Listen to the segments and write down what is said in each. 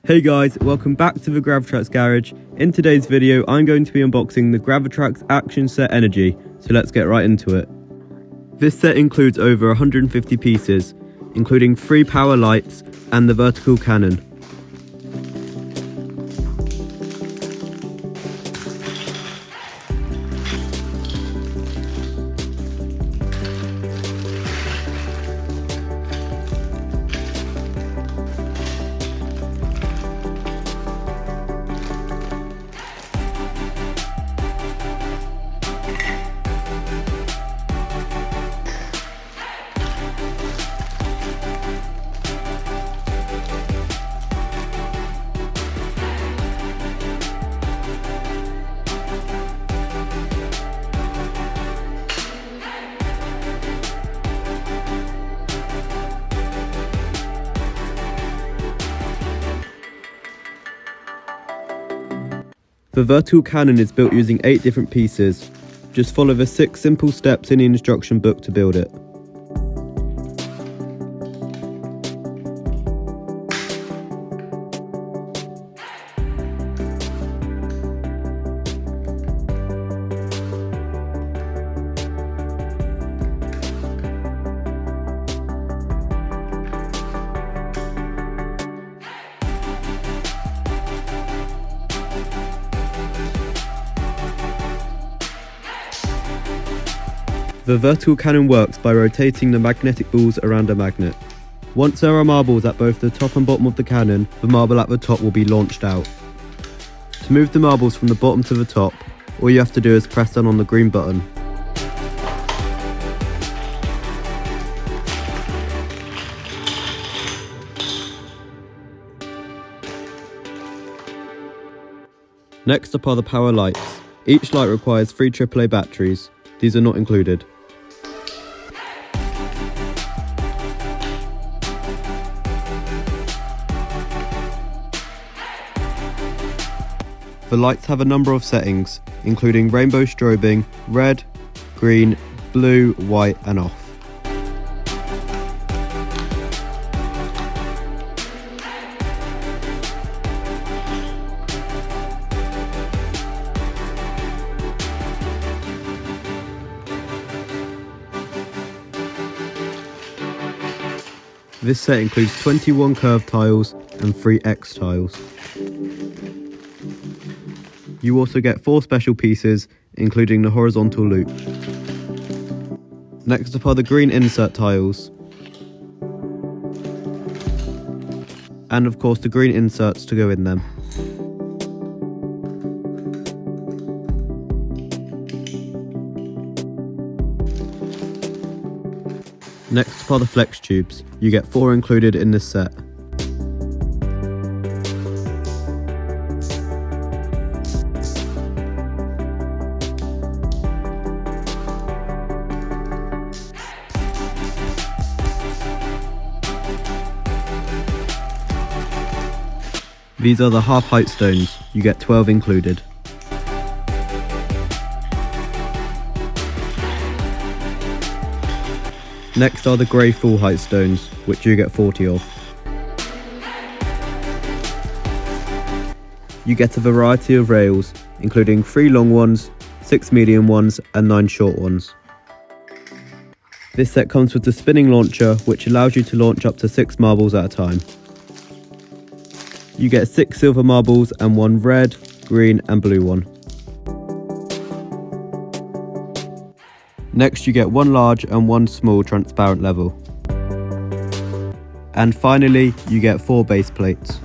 Hey guys, welcome back to the GraviTrax garage. In today's video, I'm going to be unboxing the GraviTrax Action Set Energy, so let's get right into it. This set includes over 150 pieces, including 3 power lights and the vertical cannon. The vertical cannon is built using 8 different pieces. Just follow the 6 simple steps in the instruction book to build it. The vertical cannon works by rotating the magnetic balls around a magnet. Once there are marbles at both the top and bottom of the cannon, the marble at the top will be launched out. To move the marbles from the bottom to the top, all you have to do is press down on the green button. Next up are the power lights. Each light requires 3 AAA batteries. These are not included. The lights have a number of settings, including rainbow strobing, red, green, blue, white and off. This set includes 21 curved tiles and 3 X tiles. You also get 4 special pieces, including the horizontal loop. Next up are the green insert tiles. And of course the green inserts to go in them. Next up are the flex tubes. You get 4 included in this set. These are the half height stones. You get 12 included. Next are the grey full height stones, which you get 40 of. You get a variety of rails, including 3 long ones, 6 medium ones and 9 short ones. This set comes with the spinning launcher, which allows you to launch up to 6 marbles at a time. You get 6 silver marbles and 1 red, green and blue one. Next you get 1 large and 1 small transparent level. And finally you get 4 base plates.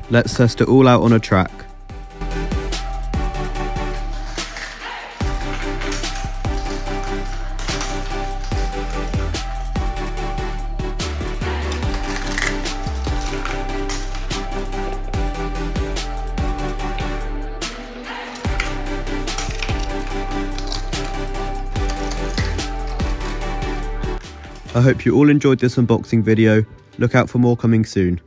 Let's test it all out on a track. I hope you all enjoyed this unboxing video. Look out for more coming soon.